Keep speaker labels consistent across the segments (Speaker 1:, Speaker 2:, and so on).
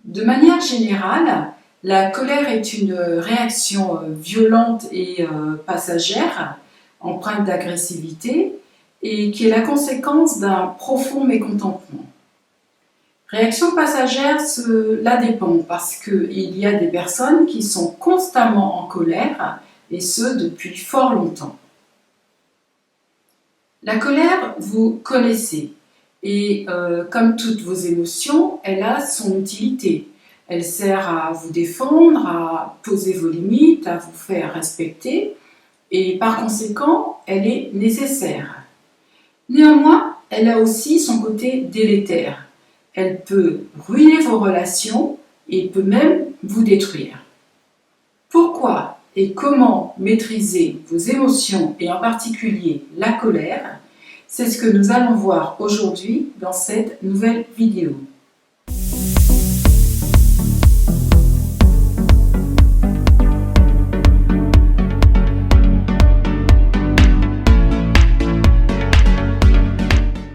Speaker 1: De manière générale, la colère est une réaction violente et passagère, empreinte d'agressivité, et qui est la conséquence d'un profond mécontentement. Réaction passagère, cela dépend parce qu'il y a des personnes qui sont constamment en colère, et ce depuis fort longtemps. La colère, vous connaissez, et comme toutes vos émotions, elle a son utilité. Elle sert à vous défendre, à poser vos limites, à vous faire respecter, et par conséquent, elle est nécessaire. Néanmoins, elle a aussi son côté délétère. Elle peut ruiner vos relations et peut même vous détruire. Pourquoi et comment maîtriser vos émotions et en particulier la colère? C'est ce que nous allons voir aujourd'hui dans cette nouvelle vidéo.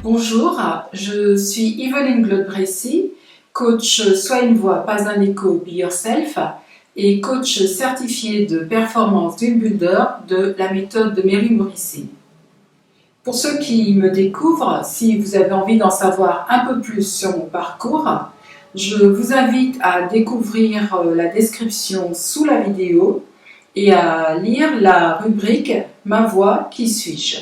Speaker 1: Bonjour, je suis Yveline Glod-Bressy, coach Sois une voix, pas un écho, Be Yourself, et coach certifié de performance Dream Builder de la méthode de Mary Morrissey. Pour ceux qui me découvrent, si vous avez envie d'en savoir un peu plus sur mon parcours, je vous invite à découvrir la description sous la vidéo et à lire la rubrique « Ma voix, qui suis-je » ?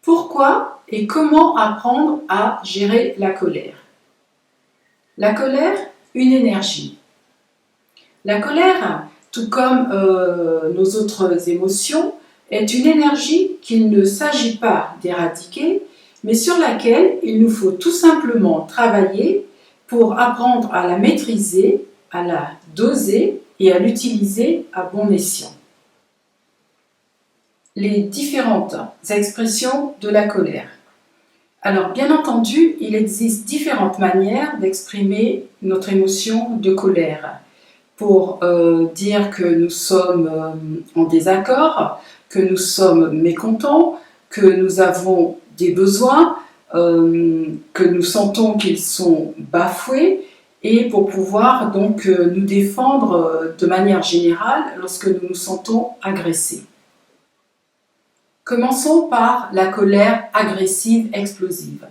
Speaker 1: Pourquoi et comment apprendre à gérer la colère? La colère, une énergie. La colère, tout comme nos autres émotions, est une énergie qu'il ne s'agit pas d'éradiquer, mais sur laquelle il nous faut tout simplement travailler pour apprendre à la maîtriser, à la doser et à l'utiliser à bon escient. Les différentes expressions de la colère. Alors, bien entendu, il existe différentes manières d'exprimer notre émotion de colère. Pour dire que nous sommes en désaccord, que nous sommes mécontents, que nous avons des besoins, que nous sentons qu'ils sont bafoués, et pour pouvoir donc nous défendre de manière générale lorsque nous nous sentons agressés. Commençons par la colère agressive explosive.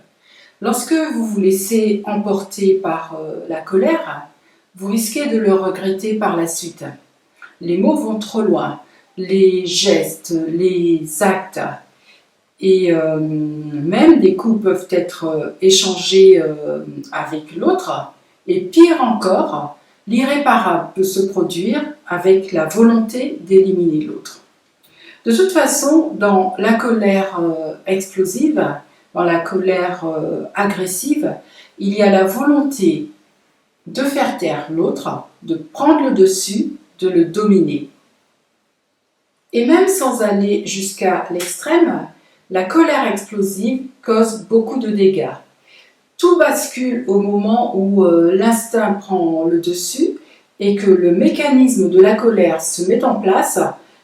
Speaker 1: Lorsque vous vous laissez emporter par la colère, vous risquez de le regretter par la suite. Les mots vont trop loin, les gestes, les actes et même des coups peuvent être échangés avec l'autre. Et pire encore, l'irréparable peut se produire avec la volonté d'éliminer l'autre. De toute façon, dans la colère explosive, dans la colère agressive, il y a la volonté de faire taire l'autre, de prendre le dessus, de le dominer. Et même sans aller jusqu'à l'extrême, la colère explosive cause beaucoup de dégâts. Tout bascule au moment où l'instinct prend le dessus et que le mécanisme de la colère se met en place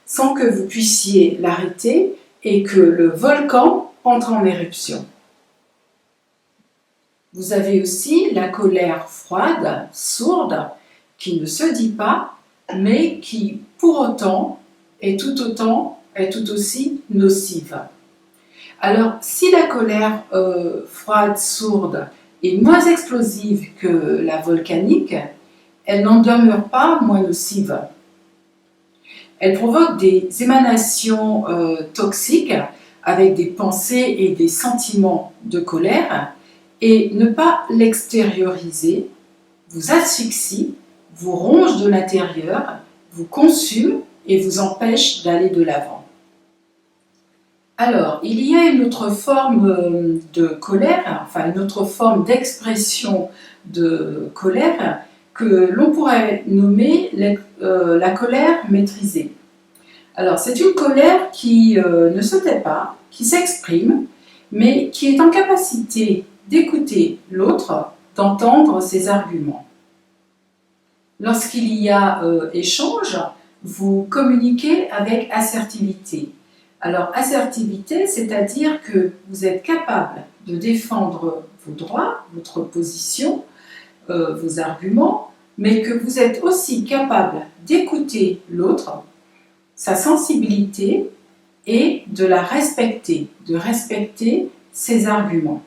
Speaker 1: sans que vous puissiez l'arrêter et que le volcan entre en éruption. Vous avez aussi la colère froide, sourde, qui ne se dit pas, mais qui, pour autant, est tout aussi nocive. Alors, si la colère froide, sourde est moins explosive que la volcanique, elle n'en demeure pas moins nocive. Elle provoque des émanations toxiques avec des pensées et des sentiments de colère, et ne pas l'extérioriser vous asphyxie, vous ronge de l'intérieur, vous consume et vous empêche d'aller de l'avant. Alors, il y a une autre forme de colère, enfin une autre forme d'expression de colère que l'on pourrait nommer la colère maîtrisée. Alors, c'est une colère qui ne se tait pas, qui s'exprime, mais qui est en capacité d'écouter l'autre, d'entendre ses arguments. Lorsqu'il y a échange, vous communiquez avec assertivité. Alors, assertivité, c'est-à-dire que vous êtes capable de défendre vos droits, votre position, vos arguments, mais que vous êtes aussi capable d'écouter l'autre, sa sensibilité, et de la respecter, de respecter ses arguments.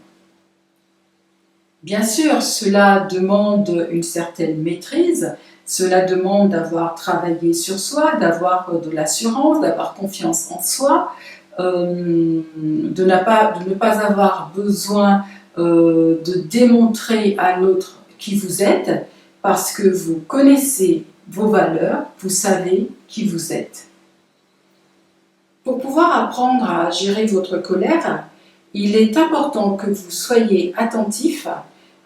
Speaker 1: Bien sûr, cela demande une certaine maîtrise, cela demande d'avoir travaillé sur soi, d'avoir de l'assurance, d'avoir confiance en soi, de ne pas avoir besoin de démontrer à l'autre qui vous êtes, parce que vous connaissez vos valeurs, vous savez qui vous êtes. Pour pouvoir apprendre à gérer votre colère, il est important que vous soyez attentif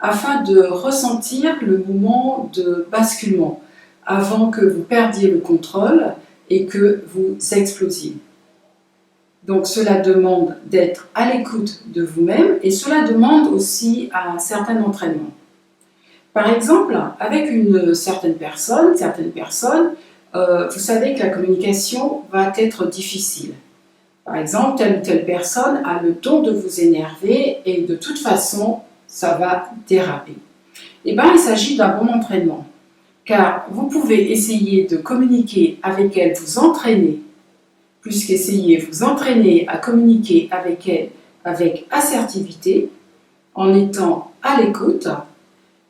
Speaker 1: afin de ressentir le moment de basculement, avant que vous perdiez le contrôle et que vous explosiez. Donc cela demande d'être à l'écoute de vous-même et cela demande aussi un certain entraînement. Par exemple, avec une certaine personne, vous savez que la communication va être difficile. Par exemple, telle ou telle personne a le don de vous énerver et de toute façon, ça va déraper. Eh bien, il s'agit d'un bon entraînement, car vous pouvez essayer de communiquer avec elle, vous entraîner, plus qu'essayer, vous entraîner à communiquer avec elle avec assertivité, en étant à l'écoute.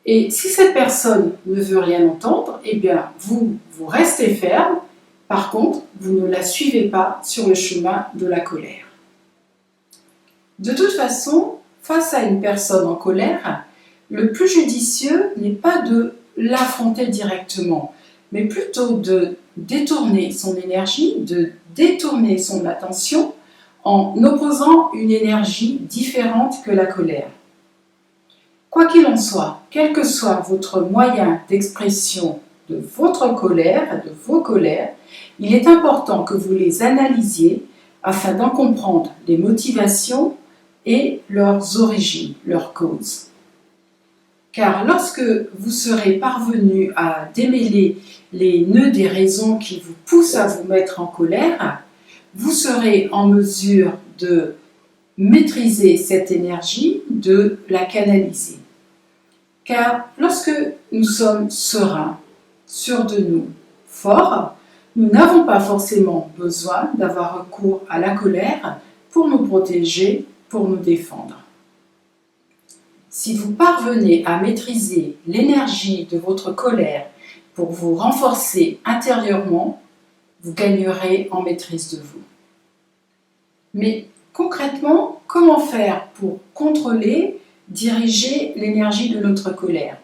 Speaker 1: Et si cette personne ne veut rien entendre, eh bien, vous restez ferme. Par contre, vous ne la suivez pas sur le chemin de la colère. De toute façon, face à une personne en colère, le plus judicieux n'est pas de l'affronter directement, mais plutôt de détourner son énergie, de détourner son attention en opposant une énergie différente que la colère. Quoi qu'il en soit, quel que soit votre moyen d'expression de votre colère, de vos colères, il est important que vous les analysiez afin d'en comprendre les motivations et leurs origines, leurs causes. Car lorsque vous serez parvenu à démêler les nœuds des raisons qui vous poussent à vous mettre en colère, vous serez en mesure de maîtriser cette énergie, de la canaliser. Car lorsque nous sommes sereins, sûrs de nous, forts, nous n'avons pas forcément besoin d'avoir recours à la colère pour nous protéger, pour nous défendre. Si vous parvenez à maîtriser l'énergie de votre colère pour vous renforcer intérieurement, vous gagnerez en maîtrise de vous. Mais concrètement, comment faire pour contrôler, diriger l'énergie de notre colère ?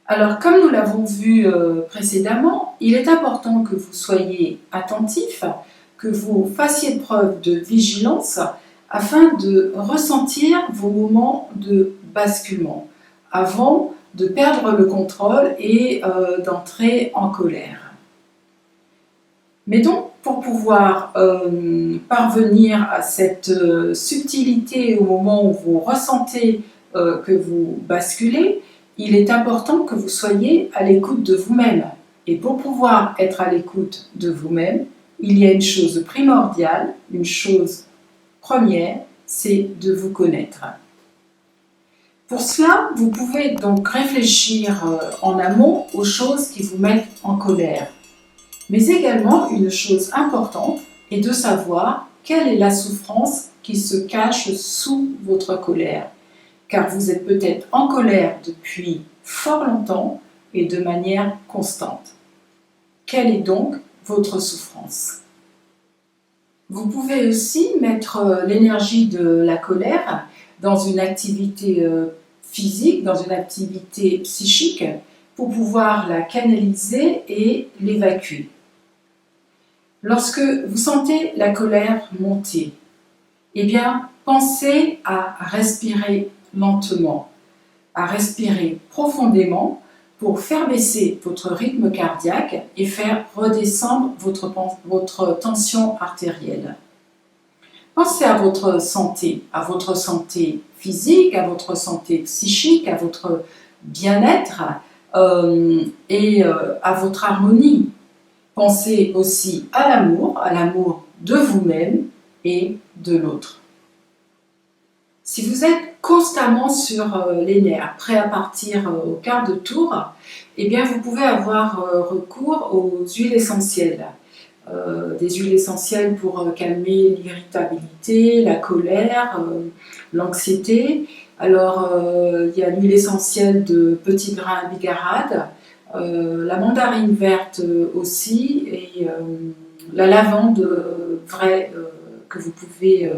Speaker 1: Alors, comme nous l'avons vu précédemment, il est important que vous soyez attentif, que vous fassiez preuve de vigilance afin de ressentir vos moments de basculement, avant de perdre le contrôle et d'entrer en colère. Mais donc, pour pouvoir parvenir à cette subtilité au moment où vous ressentez que vous basculez, il est important que vous soyez à l'écoute de vous-même. Et pour pouvoir être à l'écoute de vous-même, il y a une chose primordiale, une chose première, c'est de vous connaître. Pour cela, vous pouvez donc réfléchir en amont aux choses qui vous mettent en colère. Mais également, une chose importante est de savoir quelle est la souffrance qui se cache sous votre colère. Car vous êtes peut-être en colère depuis fort longtemps et de manière constante. Quelle est donc votre souffrance ? Vous pouvez aussi mettre l'énergie de la colère dans une activité physique, dans une activité psychique, pour pouvoir la canaliser et l'évacuer. Lorsque vous sentez la colère monter, eh bien, pensez à respirer lentement, à respirer profondément pour faire baisser votre rythme cardiaque et faire redescendre votre tension artérielle. Pensez à votre santé physique, à votre santé psychique, à votre bien-être et à votre harmonie. Pensez aussi à l'amour de vous-même et de l'autre. Si vous êtes constamment sur les nerfs, prêt à partir au quart de tour, eh bien vous pouvez avoir recours aux huiles essentielles. Des huiles essentielles pour calmer l'irritabilité, la colère, l'anxiété. Alors, il y a l'huile essentielle de petit grain bigarade, la mandarine verte aussi, et la lavande vraie que vous pouvez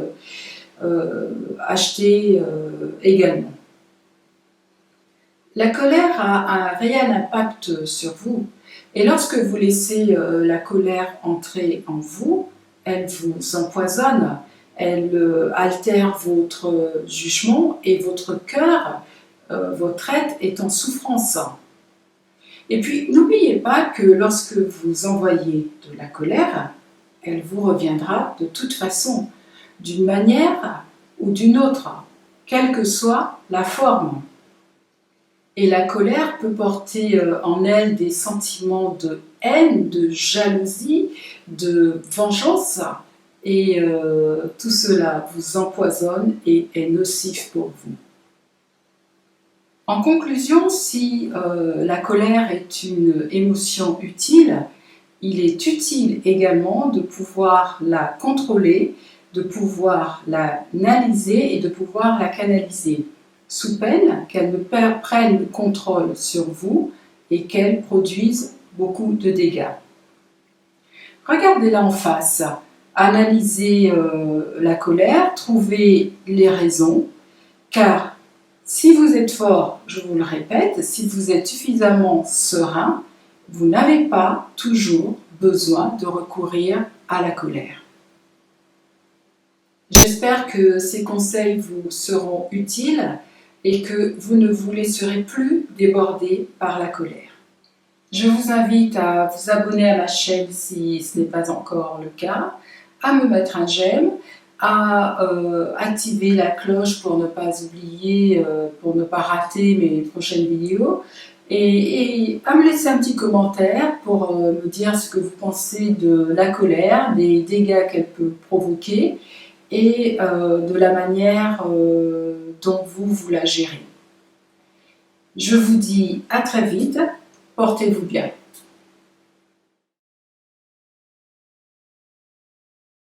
Speaker 1: acheter également. La colère a un réel impact sur vous. Et lorsque vous laissez la colère entrer en vous, elle vous empoisonne, elle altère votre jugement et votre cœur, votre être est en souffrance. Et puis, n'oubliez pas que lorsque vous envoyez de la colère, elle vous reviendra de toute façon, d'une manière ou d'une autre, quelle que soit la forme. Et la colère peut porter en elle des sentiments de haine, de jalousie, de vengeance, et tout cela vous empoisonne et est nocif pour vous. En conclusion, si la colère est une émotion utile, il est utile également de pouvoir la contrôler, de pouvoir l'analyser et de pouvoir la canaliser, sous peine qu'elle ne prenne le contrôle sur vous et qu'elle produise beaucoup de dégâts. Regardez-la en face, analysez la colère, trouvez les raisons, car si vous êtes fort, je vous le répète, si vous êtes suffisamment serein, vous n'avez pas toujours besoin de recourir à la colère. J'espère que ces conseils vous seront utiles et que vous ne vous laisserez plus déborder par la colère. Je vous invite à vous abonner à ma chaîne si ce n'est pas encore le cas, à me mettre un j'aime, à activer la cloche pour ne pas oublier, pour ne pas rater mes prochaines vidéos, et à me laisser un petit commentaire pour me dire ce que vous pensez de la colère, des dégâts qu'elle peut provoquer et de la manière dont vous la gérez. Je vous dis à très vite, portez-vous bien.